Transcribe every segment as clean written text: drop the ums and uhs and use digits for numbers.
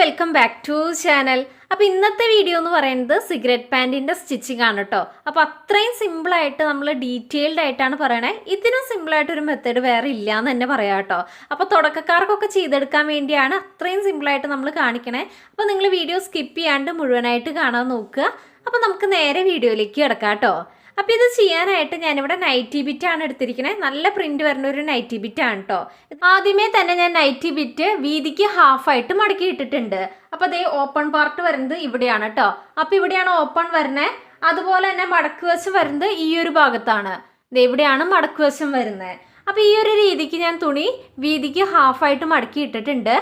Welcome back to channel. അപ്പോൾ ഇന്നത്തെ video എന്ന് പറയുന്നത് സിഗരറ്റ് പാൻറ്റിൻ്റെ സ്റ്റിച്ചിങ് ആണ് കേട്ടോ. അപ്പോൾ അത്രയും സിമ്പിളായിട്ട് നമ്മൾ ഡീറ്റെയിൽഡ് ആയിട്ടാണ് പറയണേ. ഇതിനും സിമ്പിളായിട്ടൊരു മെത്തേഡ് വേറെ ഇല്ല എന്ന് തന്നെ പറയാം കേട്ടോ. അപ്പോൾ തുടക്കക്കാർക്കൊക്കെ ചെയ്തെടുക്കാൻ വേണ്ടിയാണ് അത്രയും സിമ്പിളായിട്ട് നമ്മൾ കാണിക്കണേ. അപ്പോൾ നിങ്ങൾ വീഡിയോ സ്കിപ്പ് ചെയ്യാണ്ട് മുഴുവനായിട്ട് കാണാൻ നോക്കുക. അപ്പോൾ നമുക്ക് നേരെ വീഡിയോയിലേക്ക് കിടക്കാം കേട്ടോ. അപ്പോൾ ഇത് ചെയ്യാനായിട്ട് ഞാനിവിടെ നൈറ്റി ബിറ്റാണ് എടുത്തിരിക്കുന്നത്. നല്ല പ്രിന്റ് വരുന്ന ഒരു നൈറ്റി ബിറ്റാണ് കേട്ടോ. ആദ്യമേ തന്നെ ഞാൻ നൈറ്റി ബിറ്റ് വീതിക്ക് ഹാഫായിട്ട് മടക്കി ഇട്ടിട്ടുണ്ട്. അപ്പോൾ അതേ ഓപ്പൺ പാർട്ട് വരുന്നത് ഇവിടെയാണ് കേട്ടോ. അപ്പോൾ ഇവിടെയാണ് ഓപ്പൺ വരുന്നത്. അതുപോലെ തന്നെ മടക്ക് വശം വരുന്നത് ഈ ഒരു ഭാഗത്താണ്. ഇവിടെയാണ് മടക്ക് വശം വരുന്നത്. അപ്പോൾ ഈ ഒരു രീതിക്ക് ഞാൻ തുണി വീതിക്ക് ഹാഫായിട്ട് മടക്കി ഇട്ടിട്ടുണ്ട്.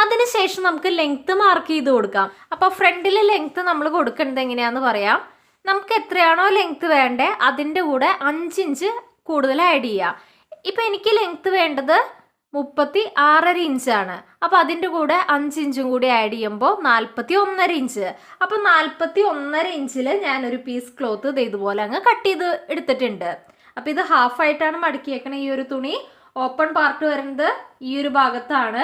അതിനുശേഷം നമുക്ക് ലെങ്ത്ത് മാർക്ക് ചെയ്ത് കൊടുക്കാം. അപ്പോൾ ഫ്രണ്ടിലെ ലെങ്ത്ത് നമ്മൾ കൊടുക്കേണ്ടത് എങ്ങനെയാണെന്ന് പറയാം. നമുക്ക് എത്രയാണോ ലെങ്ത്ത് വേണ്ടേ അതിൻ്റെ കൂടെ 5 ഇഞ്ച് കൂടുതൽ ആഡ് ചെയ്യാം. ഇപ്പം എനിക്ക് ലെങ്ത്ത് വേണ്ടത് 36.5 ഇഞ്ചാണ്. അപ്പോൾ അതിൻ്റെ കൂടെ 5 ഇഞ്ചും കൂടി ആഡ് ചെയ്യുമ്പോൾ 41.5 ഇഞ്ച്. അപ്പോൾ 41.5 ഇഞ്ചിൽ ഞാനൊരു പീസ് ക്ലോത്ത് ഇതുപോലെ അങ്ങ് കട്ട് ചെയ്ത് എടുത്തിട്ടുണ്ട്. അപ്പോൾ ഇത് ഹാഫായിട്ടാണ് മടക്കിയേക്കണേ. ഈ ഒരു തുണി ഓപ്പൺ പാർട്ട് വരുന്നത് ഈ ഒരു ഭാഗത്താണ്.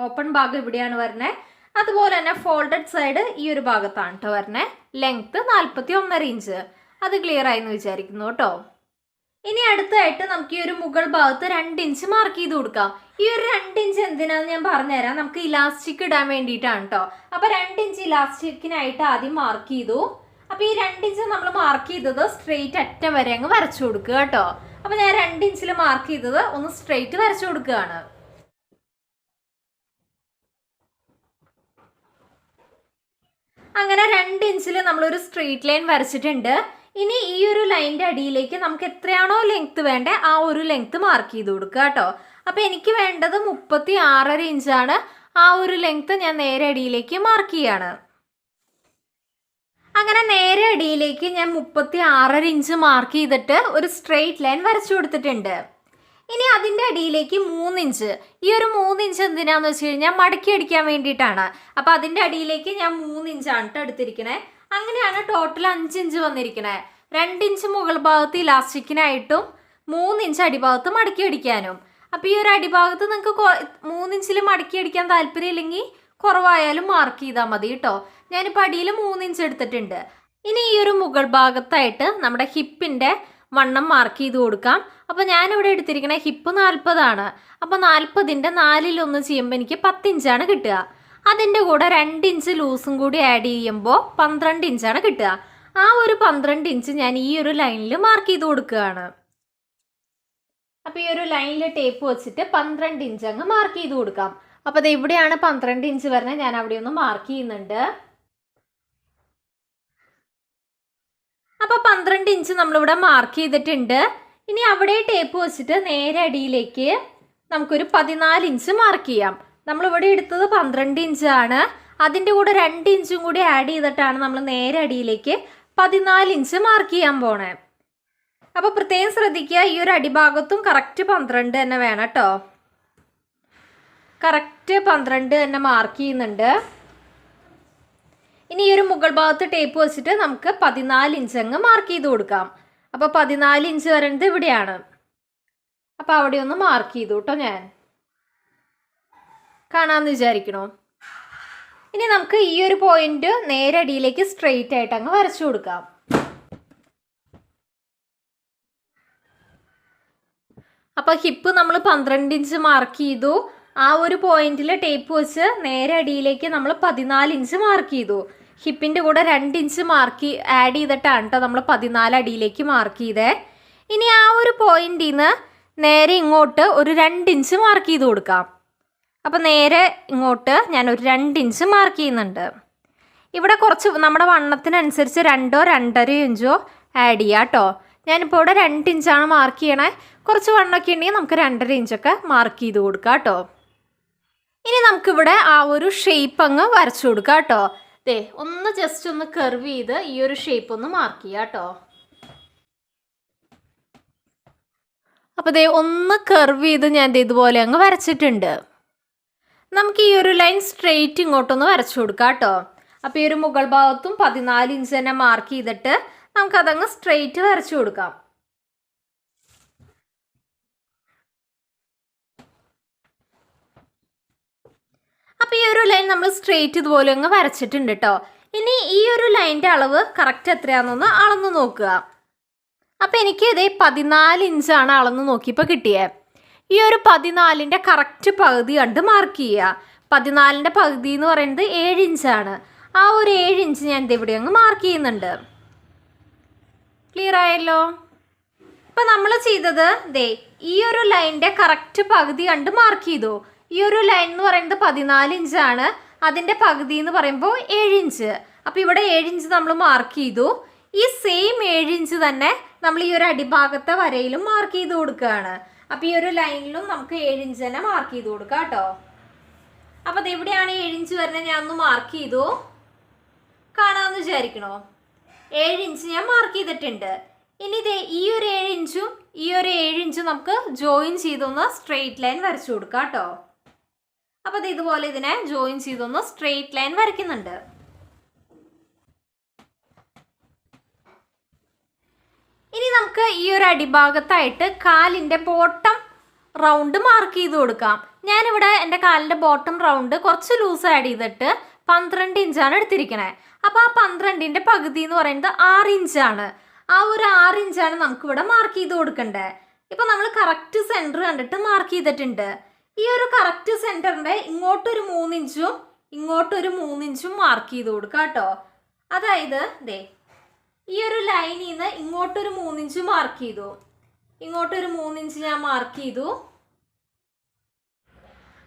ഓപ്പൺ ഭാഗം ഇവിടെയാണ് വരുന്നത്. അതുപോലെ തന്നെ ഫോൾഡഡ് സൈഡ് ഈ ഒരു ഭാഗത്താണ് കേട്ടോ വരണേ. Length 41.5 inch. അത് ക്ലിയർ ആയെന്ന് വിചാരിക്കുന്നു കേട്ടോ. ഇനി അടുത്തായിട്ട് നമുക്ക് ഈ ഒരു മുകൾ ഭാഗത്ത് 2 ഇഞ്ച് മാർക്ക് ചെയ്ത് കൊടുക്കാം. ഈ ഒരു 2 ഇഞ്ച് എന്തിനാന്ന് ഞാൻ പറഞ്ഞുതരാം. നമുക്ക് ഇലാസ്റ്റിക് ഇടാൻ വേണ്ടിയിട്ടാണ് കേട്ടോ. അപ്പോൾ 2 ഇഞ്ച് ഇലാസ്റ്റിക്കിനായിട്ട് ആദ്യം മാർക്ക് ചെയ്തു. അപ്പോൾ ഈ 2 ഇഞ്ച് നമ്മൾ മാർക്ക് ചെയ്തത് സ്ട്രെയിറ്റ് അറ്റം വരെ അങ്ങ് വരച്ചു കൊടുക്കുക കേട്ടോ. അപ്പോൾ ഞാൻ 2 ഇഞ്ചിൽ മാർക്ക് ചെയ്തത് ഒന്ന് സ്ട്രെയിറ്റ് വരച്ചു കൊടുക്കുകയാണ്. അങ്ങനെ 2 ഇഞ്ചിൽ നമ്മളൊരു സ്ട്രെയിറ്റ് ലൈൻ വരച്ചിട്ടുണ്ട്. ഇനി ഈ ഒരു ലൈനിൻ്റെ അടിയിലേക്ക് നമുക്ക് എത്രയാണോ ലെങ്ത്ത് വേണ്ടേ ആ ഒരു ലെങ്ത്ത് മാർക്ക് ചെയ്ത് കൊടുക്കുക കേട്ടോ. അപ്പോൾ എനിക്ക് വേണ്ടത് 36.5 ഇഞ്ചാണ്. ആ ഒരു ലെങ്ത്ത് ഞാൻ നേരെ അടിയിലേക്ക് മാർക്ക് ചെയ്യാണ്. അങ്ങനെ നേരെ അടിയിലേക്ക് ഞാൻ 36.5 ഇഞ്ച് മാർക്ക് ചെയ്തിട്ട് ഒരു സ്ട്രെയിറ്റ് ലൈൻ വരച്ചു കൊടുത്തിട്ടുണ്ട്. ഇനി അതിൻ്റെ അടിയിലേക്ക് 3 ഇഞ്ച്. ഈ ഒരു 3 ഇഞ്ച് എന്തിനാന്ന് വെച്ച് കഴിഞ്ഞാൽ മടക്കി അടിക്കാൻ വേണ്ടിയിട്ടാണ്. അപ്പോൾ അതിൻ്റെ അടിയിലേക്ക് ഞാൻ 3 ഇഞ്ചാണ് കേട്ടോ എടുത്തിരിക്കണേ. അങ്ങനെയാണ് ടോട്ടൽ 5 ഇഞ്ച് വന്നിരിക്കണേ. 2 ഇഞ്ച് മുകൾ ഭാഗത്ത് ഇലാസ്റ്റിക്കിനായിട്ടും 3 ഇഞ്ച് അടിഭാഗത്ത് മടക്കി അടിക്കാനും. അപ്പോൾ ഈ ഒരു അടിഭാഗത്ത് നിങ്ങൾക്ക് 3 ഇഞ്ചിൽ മടക്കി അടിക്കാൻ താല്പര്യമില്ലെങ്കിൽ കുറവായാലും മാർക്ക് ചെയ്താൽ മതി കേട്ടോ. ഞാനിപ്പോൾ അടിയിൽ 3 ഇഞ്ച് എടുത്തിട്ടുണ്ട്. ഇനി ഈ ഒരു മുകൾ ഭാഗത്തായിട്ട് നമ്മുടെ ഹിപ്പിൻ്റെ വണ്ണം മാർക്ക് ചെയ്ത് കൊടുക്കാം. അപ്പോൾ ഞാനിവിടെ എടുത്തിരിക്കണ ഹിപ്പ് 40 അപ്പോൾ 40ൻ്റെ 4/1 ചെയ്യുമ്പോൾ എനിക്ക് 10 ഇഞ്ചാണ് കിട്ടുക. അതിൻ്റെ കൂടെ 2 ഇഞ്ച് ലൂസും കൂടി ആഡ് ചെയ്യുമ്പോൾ 12 ഇഞ്ചാണ് കിട്ടുക. ആ ഒരു 12 ഇഞ്ച് ഞാൻ ഈ ഒരു ലൈനിൽ മാർക്ക് ചെയ്ത് കൊടുക്കുകയാണ്. അപ്പോൾ ഈ ഒരു ലൈനിൽ ടേപ്പ് വെച്ചിട്ട് 12 ഇഞ്ച് അങ്ങ് മാർക്ക് ചെയ്ത് കൊടുക്കാം. അപ്പോൾ അത് ഇവിടെയാണ് 12 ഇഞ്ച് വരുന്നത്. ഞാൻ അവിടെ ഒന്ന് മാർക്ക് ചെയ്യുന്നുണ്ട്. അപ്പോൾ 12 ഇഞ്ച് നമ്മളിവിടെ മാർക്ക് ചെയ്തിട്ടുണ്ട്. ഇനി അവിടെ ടേപ്പ് വെച്ചിട്ട് നേരെ അടിയിലേക്ക് നമുക്കൊരു 14 ഇഞ്ച് മാർക്ക് ചെയ്യാം. നമ്മളിവിടെ എടുത്തത് 12 ഇഞ്ചാണ്. അതിൻ്റെ കൂടെ 2 ഇഞ്ചും കൂടി ആഡ് ചെയ്തിട്ടാണ് നമ്മൾ നേരെ അടിയിലേക്ക് 14 ഇഞ്ച് മാർക്ക് ചെയ്യാൻ പോണേ. അപ്പോൾ പ്രത്യേകം ശ്രദ്ധിക്കുക, ഈ ഒരു അടിഭാഗത്തും കറക്റ്റ് 12 തന്നെ വേണം കേട്ടോ. കറക്റ്റ് 12 തന്നെ മാർക്ക് ചെയ്യുന്നുണ്ട്. ഇനി ഈ ഒരു മുകൾ ഭാഗത്ത് ടേപ്പ് വെച്ചിട്ട് നമുക്ക് 14 ഇഞ്ച് അങ്ങ് മാർക്ക് ചെയ്ത് കൊടുക്കാം. അപ്പോൾ 14 ഇഞ്ച് വരുന്നത് ഇവിടെയാണ്. അപ്പോൾ അവിടെ ഒന്ന് മാർക്ക് ചെയ്തു കേട്ടോ. ഞാൻ കാണാമെന്ന് വിചാരിക്കണോ. ഇനി നമുക്ക് ഈ ഒരു പോയിന്റ് നേരെ അടിയിലേക്ക് സ്ട്രെയിറ്റ് ആയിട്ട് അങ്ങ് വരച്ചു കൊടുക്കാം. അപ്പോൾ ഹിപ്പ് നമ്മൾ 12 ഇഞ്ച് മാർക്ക് ചെയ്തു. ആ ഒരു പോയിന്റിൽ ടേപ്പ് വെച്ച് നേരെ അടിയിലേക്ക് നമ്മൾ 14 ഇഞ്ച് മാർക്ക് ചെയ്തു. ഹിപ്പിൻ്റെ കൂടെ 2 ഇഞ്ച് ആഡ് ചെയ്തിട്ടാണ് കേട്ടോ നമ്മൾ 14 അടിയിലേക്ക് മാർക്ക് ചെയ്തേ. ഇനി ആ ഒരു പോയിന്റിൽ നിന്ന് നേരെ ഇങ്ങോട്ട് ഒരു 2 ഇഞ്ച് മാർക്ക് ചെയ്ത് കൊടുക്കാം. അപ്പോൾ നേരെ ഇങ്ങോട്ട് ഞാൻ ഒരു 2 ഇഞ്ച് മാർക്ക് ചെയ്യുന്നുണ്ട്. ഇവിടെ കുറച്ച് നമ്മുടെ വണ്ണത്തിനനുസരിച്ച് 2 2.5 ഇഞ്ചോ ആഡ് ചെയ്യാം കേട്ടോ. ഞാനിപ്പോൾ ഇവിടെ 2 ഇഞ്ചാണ് മാർക്ക് ചെയ്യണേ. കുറച്ച് വണ്ണമൊക്കെ ഉണ്ടെങ്കിൽ നമുക്ക് 2.5 ഇഞ്ചൊക്കെ മാർക്ക് ചെയ്ത് കൊടുക്കാം കേട്ടോ. ഇനി നമുക്കിവിടെ ആ ഒരു ഷേപ്പ് അങ്ങ് വരച്ചു കൊടുക്കാം കേട്ടോ. ഒന്ന് ജസ്റ്റ് ഒന്ന് കർവ് ചെയ്ത് ഈ ഒരു ഷേപ്പ് ഒന്ന് മാർക്ക് ചെയ്യാം കേട്ടോ. അപ്പോൾ ഒന്ന് കർവ് ചെയ്ത് ഞാൻ ഇതുപോലെ അങ്ങ് വരച്ചിട്ടുണ്ട്. നമുക്ക് ഈ ഒരു ലൈൻ സ്ട്രെയിറ്റ് ഇങ്ങോട്ടൊന്ന് വരച്ചു കൊടുക്കാം കേട്ടോ. അപ്പോൾ ഈ ഒരു മുകൾ ഭാഗത്തും 14 ഇഞ്ച് തന്നെ മാർക്ക് ചെയ്തിട്ട് നമുക്കതങ്ങ് സ്ട്രെയിറ്റ് വരച്ചു കൊടുക്കാം. അപ്പോൾ ഈ ഒരു ലൈൻ നമ്മൾ സ്ട്രെയിറ്റ് ഇതുപോലെ അങ്ങ് വരച്ചിട്ടുണ്ട് കേട്ടോ. ഇനി ഈ ഒരു ലൈൻ്റെ അളവ് കറക്റ്റ് എത്രയാണെന്നൊന്ന് അളന്ന് നോക്കുക. അപ്പോൾ എനിക്ക് ഇതേ 14 ഇഞ്ചാണ് അളന്ന് നോക്കിയപ്പോൾ കിട്ടിയത്. ഈ ഒരു 14ൻ്റെ കറക്റ്റ് പകുതി കണ്ട് മാർക്ക് ചെയ്യുക. 14ൻ്റെ പകുതി എന്ന് പറയുന്നത് 7 ഇഞ്ചാണ്. ആ ഒരു 7 ഇഞ്ച് ഞാൻ ഇവിടെ അങ്ങ് മാർക്ക് ചെയ്യുന്നുണ്ട്. ക്ലിയർ ആയല്ലോ? ഇപ്പം നമ്മൾ ചെയ്തത് ദേ ഈ ഒരു ലൈൻ്റെ കറക്റ്റ് പകുതി കണ്ട് മാർക്ക് ചെയ്തു. ഈ ഒരു ലൈൻ എന്ന് പറയുന്നത് 14 ഇഞ്ചാണ്. അതിൻ്റെ പകുതി എന്ന് പറയുമ്പോൾ 7 ഇഞ്ച്. അപ്പോൾ ഇവിടെ 7 ഇഞ്ച് നമ്മൾ മാർക്ക് ചെയ്തു. ഈ സെയിം 7 ഇഞ്ച് തന്നെ നമ്മൾ ഈ ഒരു അടിഭാഗത്തെ വരയിലും മാർക്ക് ചെയ്ത് കൊടുക്കുകയാണ്. അപ്പോൾ ഈ ഒരു ലൈനിലും നമുക്ക് 7 ഇഞ്ച് തന്നെ മാർക്ക് ചെയ്ത് കൊടുക്കാം കേട്ടോ. അപ്പോൾ അത് എവിടെയാണ് 7 ഇഞ്ച് വരുന്നത് ഞാൻ ഒന്ന് മാർക്ക് ചെയ്തു. കാണാമെന്ന് വിചാരിക്കണോ? 7 ഇഞ്ച് ഞാൻ മാർക്ക് ചെയ്തിട്ടുണ്ട്. ഇനി ഇതേ ഈ ഒരു 7 ഇഞ്ചും ഈ ഒരു 7 ഇഞ്ചും നമുക്ക് ജോയിൻ ചെയ്തൊന്ന് സ്ട്രെയിറ്റ് ലൈൻ വരച്ചു കൊടുക്കാം കേട്ടോ. അപ്പോൾ അത് ഇതുപോലെ ഇതിനെ ജോയിൻ ചെയ്തൊന്ന് സ്ട്രെയിറ്റ് ലൈൻ വരയ്ക്കുന്നുണ്ട്. ഇനി നമുക്ക് ഈ ഒരു അടിഭാഗത്തായിട്ട് കാലിൻ്റെ ബോട്ടം റൗണ്ട് മാർക്ക് ചെയ്ത് കൊടുക്കാം. ഞാനിവിടെ എൻ്റെ കാലിൻ്റെ ബോട്ടം റൗണ്ട് കുറച്ച് ലൂസ് ആഡ് ചെയ്തിട്ട് 12 ഇഞ്ചാണ് എടുത്തിരിക്കണേ. അപ്പോൾ ആ 12ൻ്റെ പകുതി എന്ന് പറയുന്നത് 6 ഇഞ്ചാണ്. ആ ഒരു 6 ഇഞ്ചാണ് നമുക്കിവിടെ മാർക്ക് ചെയ്ത് കൊടുക്കണ്ടേ. ഇപ്പം നമ്മൾ കറക്റ്റ് സെൻറ്റർ കണ്ടിട്ട് മാർക്ക് ചെയ്തിട്ടുണ്ട്. ഈ ഒരു കറക്റ്റ് സെൻറ്ററിൻ്റെ ഇങ്ങോട്ടൊരു 3 ഇഞ്ചും ഇങ്ങോട്ടൊരു 3 ഇഞ്ചും മാർക്ക് ചെയ്ത് കൊടുക്കാം കേട്ടോ. അതായത് ദേ ഈ ഒരു ലൈനിൽ നിന്ന് ഇങ്ങോട്ടൊരു 3 ഇഞ്ച് മാർക്ക് ചെയ്തു, ഇങ്ങോട്ടൊരു 3 ഇഞ്ച് ഞാൻ മാർക്ക് ചെയ്തു.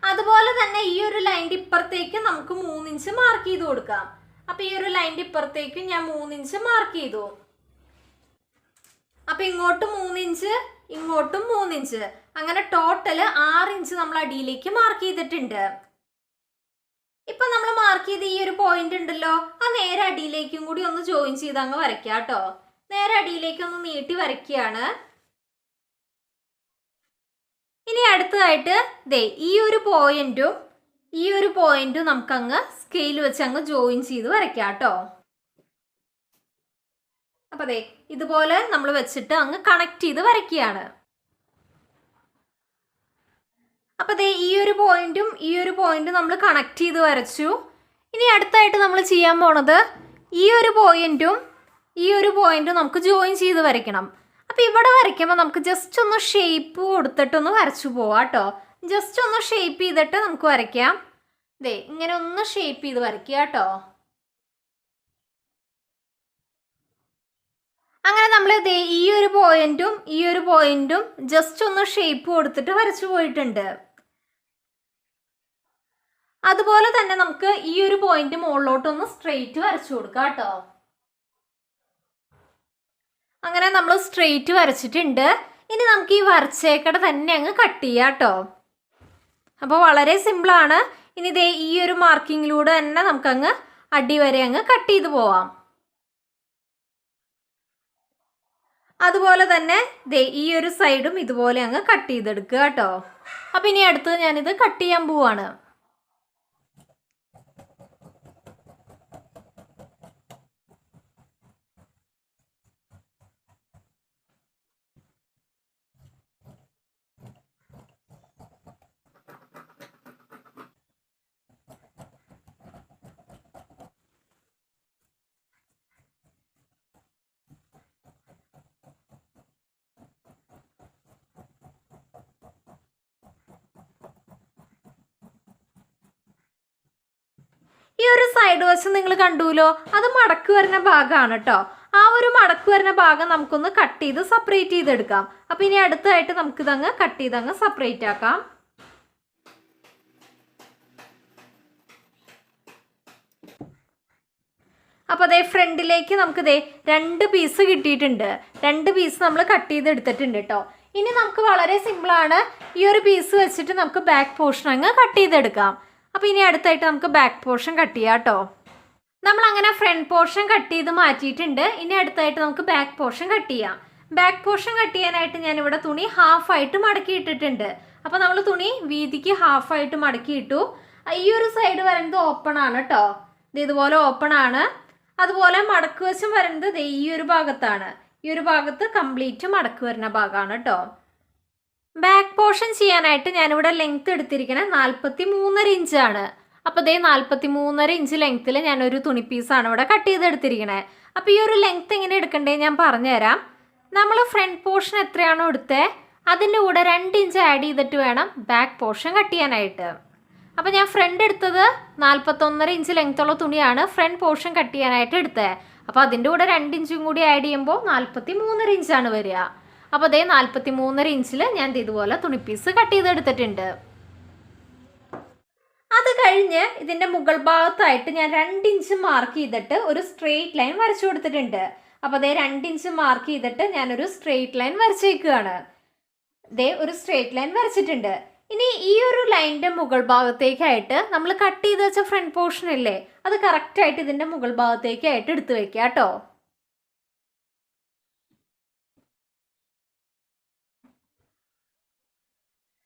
അതുപോലെ തന്നെ ഈ ഒരു ലൈൻ്റെ ഇപ്പുറത്തേക്ക് നമുക്ക് 3 ഇഞ്ച് മാർക്ക് ചെയ്ത് കൊടുക്കാം. അപ്പോൾ ഈ ഒരു ലൈൻ്റെ ഇപ്പുറത്തേക്ക് ഞാൻ 3 ഇഞ്ച് മാർക്ക് ചെയ്തു. അപ്പോൾ ഇങ്ങോട്ടും 3 ഇഞ്ച് ഇങ്ങോട്ടും 3 ഇഞ്ച്, അങ്ങനെ ടോട്ടൽ 6 ഇഞ്ച് നമ്മൾ അടിയിലേക്ക് മാർക്ക് ചെയ്തിട്ടുണ്ട്. ഇപ്പം നമ്മൾ മാർക്ക് ചെയ്ത് ഈ ഒരു പോയിന്റ് ഉണ്ടല്ലോ, ആ നേരെ അടിയിലേക്കും കൂടി ഒന്ന് ജോയിൻ ചെയ്ത് അങ്ങ് വരയ്ക്കുക കേട്ടോ. നേരെ അടിയിലേക്ക് ഒന്ന് നീട്ടി വരയ്ക്കുകയാണ്. ഇനി അടുത്തതായിട്ട് ദേ ഈ ഒരു പോയിന്റും നമുക്കങ്ങ് സ്കെയിൽ വെച്ച് അങ്ങ് ജോയിൻ ചെയ്ത് വരയ്ക്കാം കേട്ടോ. അപ്പം ദേ ഇതുപോലെ നമ്മൾ വെച്ചിട്ട് അങ്ങ് കണക്ട് ചെയ്ത് വരയ്ക്കുകയാണ്. അപ്പോൾ ദേ ഈ ഒരു പോയിന്റും നമ്മൾ കണക്ട് ചെയ്ത് വരച്ചു. ഇനി അടുത്തായിട്ട് നമ്മൾ ചെയ്യാൻ പോണത് ഈ ഒരു പോയിന്റും നമുക്ക് ജോയിൻ ചെയ്ത് വരയ്ക്കണം. അപ്പോൾ ഇവിടെ വരയ്ക്കുമ്പോൾ നമുക്ക് ജസ്റ്റ് ഒന്ന് ഷേപ്പ് കൊടുത്തിട്ടൊന്ന് വരച്ചു പോവാം കേട്ടോ. ജസ്റ്റ് ഒന്ന് ഷേപ്പ് ചെയ്തിട്ട് നമുക്ക് വരയ്ക്കാം. ദേ ഇങ്ങനെ ഒന്ന് ഷേപ്പ് ചെയ്ത് വരയ്ക്കുക കേട്ടോ. അങ്ങനെ നമ്മൾ ദേ ഈ ഒരു പോയിന്റും ജസ്റ്റ് ഒന്ന് ഷേപ്പ് കൊടുത്തിട്ട് വരച്ചു പോയിട്ടുണ്ട്. അതുപോലെ തന്നെ നമുക്ക് ഈ ഒരു പോയിന്റ് മുകളിലോട്ടൊന്ന് സ്ട്രെയിറ്റ് വരച്ചു കൊടുക്കാം കേട്ടോ. അങ്ങനെ നമ്മൾ സ്ട്രെയിറ്റ് വരച്ചിട്ടുണ്ട്. ഇനി നമുക്ക് ഈ വരച്ചേക്കട തന്നെ അങ്ങ് കട്ട് ചെയ്യാം കേട്ടോ. അപ്പോൾ വളരെ സിമ്പിളാണ്. ഇനി ദേ ഈ ഒരു മാർക്കിങ്ങിലൂടെ തന്നെ നമുക്കങ്ങ് അടിവരെ അങ്ങ് കട്ട് ചെയ്ത് പോവാം. അതുപോലെ തന്നെ ദേ ഈ ഒരു സൈഡും ഇതുപോലെ അങ്ങ് കട്ട് ചെയ്തെടുക്കുക കേട്ടോ. അപ്പം ഇനി അടുത്ത് ഞാനിത് കട്ട് ചെയ്യാൻ പോവാണ്. ഈ ഒരു സൈഡ് വശം നിങ്ങൾ കണ്ടുല്ലോ, അത് മടക്ക് വരുന്ന ഭാഗമാണ് കേട്ടോ. ആ ഒരു മടക്ക് വരുന്ന ഭാഗം നമുക്കൊന്ന് കട്ട് ചെയ്ത് സെപ്പറേറ്റ് ചെയ്തെടുക്കാം. അപ്പം ഇനി അടുത്തായിട്ട് നമുക്കിതങ്ങ് കട്ട് ചെയ്ത് അങ്ങ് സെപ്പറേറ്റ് ആക്കാം. അപ്പോൾ അതേ ഫ്രണ്ടിലേക്ക് നമുക്ക് ദേ 2 പീസ് കിട്ടിയിട്ടുണ്ട്. 2 പീസ് നമ്മൾ കട്ട് ചെയ്ത് എടുത്തിട്ടുണ്ട് കേട്ടോ. ഇനി നമുക്ക് വളരെ സിമ്പിളാണ്. ഈ ഒരു പീസ് വെച്ചിട്ട് നമുക്ക് ബാക്ക് പോർഷൻ അങ്ങ് കട്ട് ചെയ്തെടുക്കാം. അപ്പോൾ ഇനി അടുത്തായിട്ട് നമുക്ക് ബാക്ക് പോർഷൻ കട്ട് ചെയ്യാം കേട്ടോ. നമ്മളങ്ങനെ ഫ്രണ്ട് പോർഷൻ കട്ട് ചെയ്ത് മാറ്റിയിട്ടുണ്ട്. ഇനി അടുത്തായിട്ട് നമുക്ക് ബാക്ക് പോർഷൻ കട്ട് ചെയ്യാം. ബാക്ക് പോർഷൻ കട്ട് ചെയ്യാനായിട്ട് ഞാനിവിടെ തുണി ഹാഫായിട്ട് മടക്കി ഇട്ടിട്ടുണ്ട്. അപ്പോൾ നമ്മൾ തുണി വീതിക്ക് ഹാഫായിട്ട് മടക്കി ഇട്ടു. ഈ ഒരു സൈഡ് വരുന്നത് ഓപ്പൺ ആണ് കേട്ടോ. ഇത് ഇതുപോലെ ഓപ്പൺ ആണ്. അതുപോലെ മടക്ക് വശം വരുന്നത് ഈ ഒരു ഭാഗത്താണ്. ഈ ഒരു ഭാഗത്ത് കംപ്ലീറ്റ് മടക്ക് വരുന്ന ഭാഗമാണ് കേട്ടോ. ബാക്ക് പോർഷൻ ചെയ്യാനായിട്ട് ഞാനിവിടെ ലെങ്ത് എടുത്തിരിക്കുന്നത് 43.5 ഇഞ്ചാണ്. അപ്പോൾ ദേ 43.5 ഇഞ്ച് ലെങ്ത്തിൽ ഞാനൊരു തുണി പീസാണ് ഇവിടെ കട്ട് ചെയ്തെടുത്തിരിക്കണേ. അപ്പോൾ ഈ ഒരു ലെങ്ത്ത് എങ്ങനെ എടുക്കണ്ടേ ഞാൻ പറഞ്ഞുതരാം. നമ്മൾ ഫ്രണ്ട് പോർഷൻ എത്രയാണോ എടുത്തത് അതിൻ്റെ കൂടെ 2 ഇഞ്ച് ആഡ് ചെയ്തിട്ട് വേണം ബാക്ക് പോർഷൻ കട്ട് ചെയ്യാനായിട്ട്. അപ്പോൾ ഞാൻ ഫ്രണ്ട് എടുത്തത് 41.5 ഇഞ്ച് ലെങ്ത്തുള്ള തുണിയാണ് ഫ്രണ്ട് പോർഷൻ കട്ട് ചെയ്യാനായിട്ട് എടുത്തത്. അപ്പോൾ അതിൻ്റെ കൂടെ 2 ഇഞ്ചും കൂടി ആഡ് ചെയ്യുമ്പോൾ 43.5 ഇഞ്ചാണ് വരിക. അപ്പോൾ അതേ 43.5 ഇഞ്ചിൽ ഞാൻ ഇതുപോലെ തുണി പീസ് കട്ട് ചെയ്തെടുത്തിട്ടുണ്ട്. അത് കഴിഞ്ഞ് ഇതിൻ്റെ മുകൾ ഭാഗത്തായിട്ട് ഞാൻ 2 ഇഞ്ച് മാർക്ക് ചെയ്തിട്ട് ഒരു സ്ട്രെയിറ്റ് ലൈൻ വരച്ചു കൊടുത്തിട്ടുണ്ട്. അപ്പോൾ അതേ 2 ഇഞ്ച് മാർക്ക് ചെയ്തിട്ട് ഞാനൊരു സ്ട്രെയിറ്റ് ലൈൻ വരച്ചേക്കുകയാണ്. ദേ ഒരു സ്ട്രെയിറ്റ് ലൈൻ വരച്ചിട്ടുണ്ട്. ഇനി ഈ ഒരു ലൈനിൻ്റെ മുകൾ ഭാഗത്തേക്കായിട്ട് നമ്മൾ കട്ട് ചെയ്ത് വെച്ച ഫ്രണ്ട് പോർഷൻ ഇല്ലേ, അത് കറക്റ്റായിട്ട് ഇതിൻ്റെ മുകൾ ഭാഗത്തേക്കായിട്ട് എടുത്തു വെക്കുക കേട്ടോ.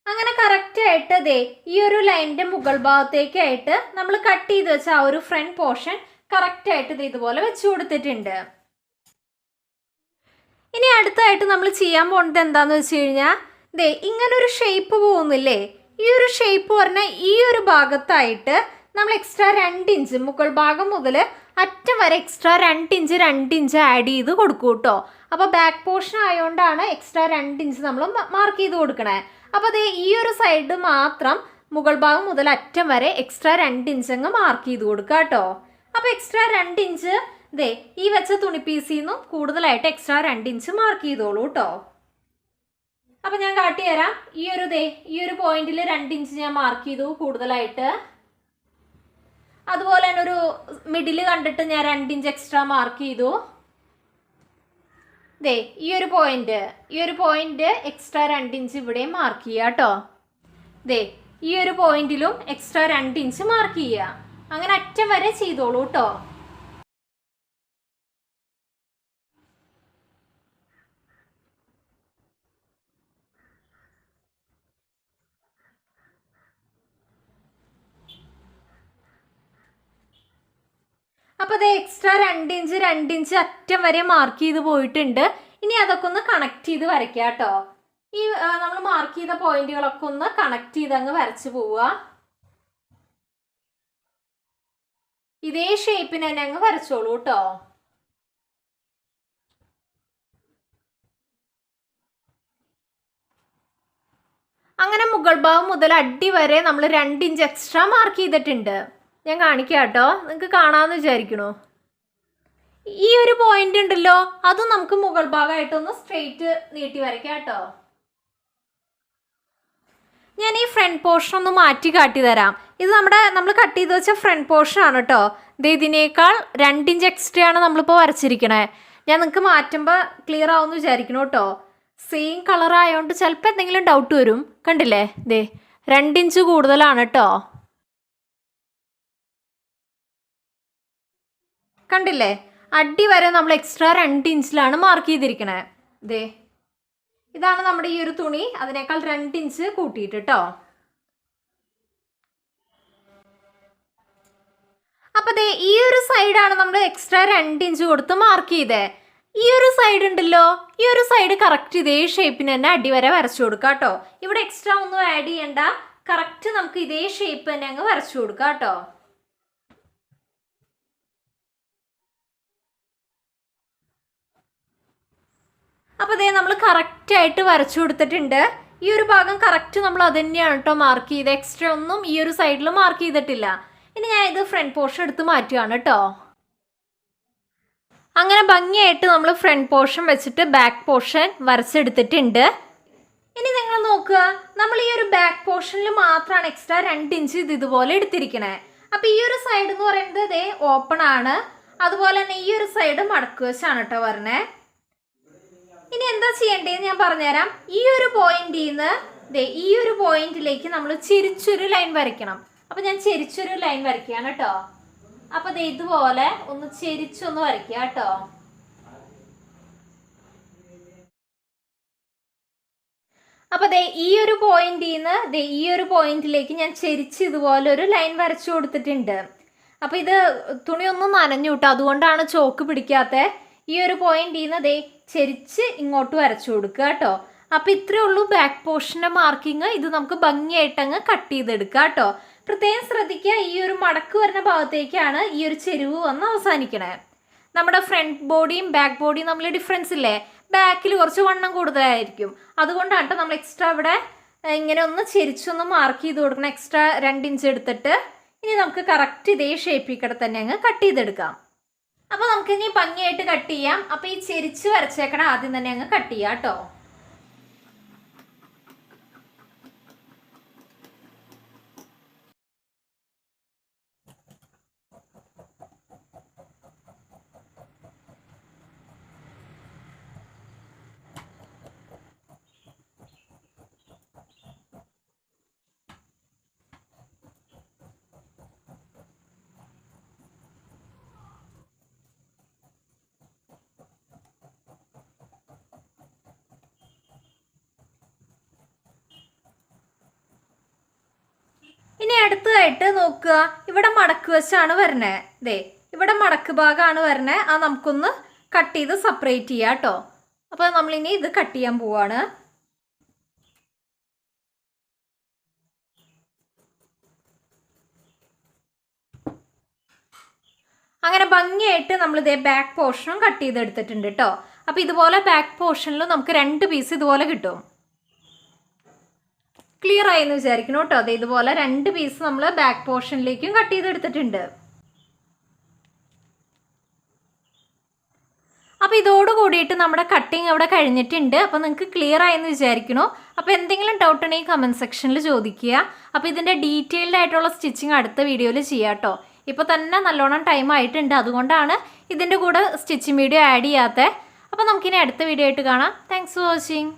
അങ്ങനെ കറക്റ്റായിട്ട് ദേ ഈ ഒരു ലൈനിൻ്റെ മുകൾ ഭാഗത്തേക്കായിട്ട് നമ്മൾ കട്ട് ചെയ്ത് വെച്ച ആ ഒരു ഫ്രണ്ട് പോർഷൻ കറക്റ്റായിട്ട് ഇത് ഇതുപോലെ വെച്ച് കൊടുത്തിട്ടുണ്ട്. ഇനി അടുത്തായിട്ട് നമ്മൾ ചെയ്യാൻ പോകുന്നത് എന്താണെന്ന് വെച്ച് കഴിഞ്ഞാൽ ദേ ഇങ്ങനൊരു ഷേപ്പ് പോകുന്നില്ലേ, ഈ ഒരു ഷേപ്പ് പറഞ്ഞാൽ ഈ ഒരു ഭാഗത്തായിട്ട് നമ്മൾ എക്സ്ട്രാ 2 ഇഞ്ച് മുകൾ ഭാഗം മുതൽ അറ്റം വരെ എക്സ്ട്രാ 2 ഇഞ്ച് ആഡ് ചെയ്ത് കൊടുക്കും കേട്ടോ. അപ്പോൾ ബാക്ക് പോർഷൻ ആയതുകൊണ്ടാണ് എക്സ്ട്രാ 2 ഇഞ്ച് നമ്മൾ മാർക്ക് ചെയ്ത് കൊടുക്കണേ. അപ്പോൾ അതേ ഈ ഒരു സൈഡ് മാത്രം മുകൾ ഭാഗം മുതൽ അറ്റം വരെ എക്സ്ട്രാ 2 ഇഞ്ച് അങ്ങ് മാർക്ക് ചെയ്ത് കൊടുക്കുക കേട്ടോ. അപ്പോൾ എക്സ്ട്രാ 2 ഇഞ്ച് ദേ ഈ വെച്ച തുണി പീസിൽ നിന്നും കൂടുതലായിട്ട് എക്സ്ട്രാ 2 ഇഞ്ച് മാർക്ക് ചെയ്തോളൂ കേട്ടോ. അപ്പോൾ ഞാൻ കാട്ടിത്തരാം. ഈ ഒരു പോയിന്റിൽ 2 ഇഞ്ച് ഞാൻ മാർക്ക് ചെയ്തു കൂടുതലായിട്ട്. അതുപോലെ തന്നെ ഒരു മിഡിൽ കണ്ടിട്ട് ഞാൻ 2 ഇഞ്ച് എക്സ്ട്രാ മാർക്ക് ചെയ്തു. ദേ ഈ ഒരു പോയിന്റ് എക്സ്ട്രാ 2 ഇഞ്ച് ഇവിടെ മാർക്ക് ചെയ്യുക കേട്ടോ. ദേ ഈ ഒരു പോയിന്റിലും എക്സ്ട്രാ 2 ഇഞ്ച് മാർക്ക് ചെയ്യുക. അങ്ങനെ അറ്റം വരെ ചെയ്തോളൂ കേട്ടോ. അപ്പോൾ അത് എക്സ്ട്രാ 2 ഇഞ്ച് അറ്റം വരെ മാർക്ക് ചെയ്ത് പോയിട്ടുണ്ട്. ഇനി അതൊക്കെ ഒന്ന് കണക്ട് ചെയ്ത് വരയ്ക്കുക കേട്ടോ. ഈ നമ്മൾ മാർക്ക് ചെയ്ത പോയിന്റുകളൊക്കെ ഒന്ന് കണക്ട് ചെയ്ത് അങ്ങ് വരച്ചു പോവുക. ഇതേ ഷേപ്പിന് തന്നെ അങ്ങ് വരച്ചോളൂ കേട്ടോ. അങ്ങനെ മുകൾ ഭാഗം മുതൽ അടി വരെ നമ്മൾ 2 ഇഞ്ച് എക്സ്ട്രാ മാർക്ക് ചെയ്തിട്ടുണ്ട്. ഞാൻ കാണിക്കാം കേട്ടോ, നിങ്ങൾക്ക് കാണാമെന്ന് വിചാരിക്കണോ. ഈ ഒരു പോയിന്റ് ഉണ്ടല്ലോ, അതും നമുക്ക് മുകൾ ഭാഗമായിട്ടൊന്ന് സ്ട്രെയിറ്റ് നീട്ടി വരയ്ക്കാം കേട്ടോ. ഞാൻ ഈ ഫ്രണ്ട് പോർഷൻ ഒന്ന് മാറ്റി കാട്ടി തരാം. ഇത് നമ്മൾ കട്ട് ചെയ്ത് വെച്ച ഫ്രണ്ട് പോർഷൻ ആണ് കേട്ടോ. ഇതിനേക്കാൾ 2 ഇഞ്ച് എക്സ്ട്രാ ആണ് നമ്മളിപ്പോൾ വരച്ചിരിക്കണേ. ഞാൻ നിങ്ങൾക്ക് മാറ്റുമ്പോൾ ക്ലിയർ ആവുമെന്ന് വിചാരിക്കണം കേട്ടോ. സെയിം കളർ ആയതുകൊണ്ട് ചിലപ്പോൾ എന്തെങ്കിലും ഡൗട്ട് വരും. കണ്ടില്ലേ, 2 ഇഞ്ച് കൂടുതലാണ് കേട്ടോ. കണ്ടില്ലേ, അടി വരെ നമ്മൾ എക്സ്ട്രാ 2 ഇഞ്ചിലാണ് മാർക്ക് ചെയ്തിരിക്കണേ. ഇതാണ് നമ്മുടെ ഈ ഒരു തുണി, അതിനേക്കാൾ 2 ഇഞ്ച് കൂട്ടിയിട്ട് കേട്ടോ. അപ്പോൾ ഈ ഒരു സൈഡാണ് നമ്മൾ എക്സ്ട്രാ 2 ഇഞ്ച് കൊടുത്ത് മാർക്ക് ചെയ്തേ. ഈ ഒരു സൈഡ് ഉണ്ടല്ലോ, ഈ ഒരു സൈഡ് കറക്റ്റ് ഇതേ ഷേപ്പിന് തന്നെ അടി വരെ വരച്ചു കൊടുക്കാം കേട്ടോ. ഇവിടെ എക്സ്ട്രാ ഒന്നും ആഡ് ചെയ്യണ്ട, കറക്റ്റ് നമുക്ക് ഇതേ ഷേപ്പ് തന്നെ അങ്ങ് വരച്ചു കൊടുക്കാം കേട്ടോ. അപ്പോൾ നമ്മൾ കറക്റ്റായിട്ട് വരച്ചു കൊടുത്തിട്ടുണ്ട്. ഈ ഒരു ഭാഗം കറക്റ്റ് നമ്മൾ അത് തന്നെയാണ് കേട്ടോ മാർക്ക് ചെയ്ത്. എക്സ്ട്രാ ഒന്നും ഈ ഒരു സൈഡിൽ മാർക്ക് ചെയ്തിട്ടില്ല. ഇനി ഞാൻ ഇത് ഫ്രണ്ട് പോർഷൻ എടുത്ത് മാറ്റുകയാണ് കേട്ടോ. അങ്ങനെ ഭംഗിയായിട്ട് നമ്മൾ ഫ്രണ്ട് പോർഷൻ വെച്ചിട്ട് ബാക്ക് പോർഷൻ വരച്ചെടുത്തിട്ടുണ്ട്. ഇനി നിങ്ങൾ നോക്കുക, നമ്മൾ ഈ ഒരു ബാക്ക് പോർഷനിൽ മാത്രമാണ് എക്സ്ട്രാ 2 ഇഞ്ച് ഇതുപോലെ എടുത്തിരിക്കണേ. അപ്പോൾ ഈ ഒരു സൈഡ് എന്ന് പറയുന്നത് ഓപ്പൺ ആണ്. അതുപോലെ തന്നെ ഈ ഒരു സൈഡ് മടക്ക് വെച്ചാണ് കേട്ടോ വരണേ. ഇനി എന്താ ചെയ്യേണ്ടതെന്ന് ഞാൻ പറഞ്ഞുതരാം. ഈ ഒരു പോയിന്റിൽ നിന്ന് ഈ ഒരു പോയിന്റിലേക്ക് നമ്മൾ ചെരിച്ചൊരു ലൈൻ വരയ്ക്കണം. അപ്പോൾ ഞാൻ ചെരിച്ചൊരു ലൈൻ വരയ്ക്കുകയാണ് കേട്ടോ. അപ്പോൾ ഇതുപോലെ ഒന്ന് ചെരിച്ചൊന്ന് വരയ്ക്കുക കേട്ടോ. അപ്പോൾ ഈ ഒരു പോയിന്റിൽ നിന്ന് ഈ ഒരു പോയിന്റിലേക്ക് ഞാൻ ചെരിച്ച് ഇതുപോലെ ഒരു ലൈൻ വരച്ചു കൊടുത്തിട്ടുണ്ട്. അപ്പോൾ ഇത് തുണിയൊന്നും നനഞ്ഞു കേട്ടോ, അതുകൊണ്ടാണ് ചോക്ക് പിടിക്കാത്തത്. ഈ ഒരു പോയിന്റിൽ നിന്ന് ചെരിച്ച് ഇങ്ങോട്ട് വരച്ചു കൊടുക്കുക കേട്ടോ. അപ്പോൾ ഇത്രയേ ഉള്ളൂ ബാക്ക് പോർഷൻ്റെ മാർക്കിങ്. ഇത് നമുക്ക് ഭംഗിയായിട്ട് അങ്ങ് കട്ട് ചെയ്തെടുക്കാം കേട്ടോ. പ്രത്യേകം ശ്രദ്ധിക്കുക, ഈ ഒരു മടക്ക് വരുന്ന ഭാഗത്തേക്കാണ് ഈ ഒരു ചെരുവ് വന്ന് അവസാനിക്കണേ. നമ്മുടെ ഫ്രണ്ട് ബോഡിയും ബാക്ക് ബോഡിയും തമ്മിൽ ഡിഫറൻസ് ഇല്ലേ? ബാക്കിൽ കുറച്ച് വണ്ണം കൂടുതലായിരിക്കും. അതുകൊണ്ടാണ് നമ്മൾ എക്സ്ട്രാ ഇവിടെ ഇങ്ങനെ ഒന്ന് ചെരിച്ചൊന്ന് മാർക്ക് ചെയ്ത് കൊടുക്കണം. എക്സ്ട്രാ 2 ഇഞ്ച് എടുത്തിട്ട് ഇനി നമുക്ക് കറക്റ്റ് ഇതേ ഷേപ്പിൽ കൂടെ തന്നെ അങ്ങ് കട്ട് ചെയ്തെടുക്കാം. അപ്പോൾ നമുക്ക് ഇനി ഭംഗിയായിട്ട് കട്ട് ചെയ്യാം. അപ്പോൾ ഈ ചെരിച്ച് വരച്ചേക്കണം ആദ്യം തന്നെ അങ്ങ് കട്ട് ചെയ്യാം കേട്ടോ. ഇനി അടുത്തതായിട്ട് നോക്കുക, ഇവിടെ മടക്ക് വശമാണ് വരണേ. ദേ ഇവിടെ മടക്ക് ഭാഗമാണ് വരണേ. അത് നമുക്കൊന്ന് കട്ട് ചെയ്ത് സെപ്പറേറ്റ് ചെയ്യാം കേട്ടോ. അപ്പോൾ നമ്മളിനി ഇത് കട്ട് ചെയ്യാൻ പോവാണ്. അങ്ങനെ ഭംഗിയായിട്ട് നമ്മൾ ഇതേ ബാക്ക് പോർഷനും കട്ട് ചെയ്തെടുത്തിട്ടുണ്ട് കേട്ടോ. അപ്പോൾ ഇതുപോലെ ബാക്ക് പോർഷനിൽ നമുക്ക് 2 പീസ് ഇതുപോലെ കിട്ടും. ക്ലിയർ ആയി എന്ന് വിചാരിക്കണം കേട്ടോ. അതെ, ഇതുപോലെ 2 പീസ് നമ്മൾ ബാക്ക് പോർഷനിലേക്കും കട്ട് ചെയ്തെടുത്തിട്ടുണ്ട്. അപ്പോൾ ഇതോട് കൂടിയിട്ട് നമ്മുടെ കട്ടിങ് അവിടെ കഴിഞ്ഞിട്ടുണ്ട്. അപ്പോൾ നിങ്ങൾക്ക് ക്ലിയർ ആയെന്ന് വിചാരിക്കണോ? അപ്പോൾ എന്തെങ്കിലും ഡൗട്ട് ഉണ്ടെങ്കിൽ കമൻറ്റ് സെക്ഷനിൽ ചോദിക്കുക. അപ്പോൾ ഇതിൻ്റെ ഡീറ്റെയിൽഡ് ആയിട്ടുള്ള സ്റ്റിച്ചിങ് അടുത്ത വീഡിയോയിൽ ചെയ്യാം കേട്ടോ. ഇപ്പോൾ തന്നെ നല്ലോണം ടൈം ആയിട്ടുണ്ട്, അതുകൊണ്ടാണ് ഇതിൻ്റെ കൂടെ സ്റ്റിച്ചിങ് വീഡിയോ ആഡ് ചെയ്യാത്തത്. അപ്പോൾ നമുക്കിനി അടുത്ത വീഡിയോ ആയിട്ട് കാണാം. Thanks for watching.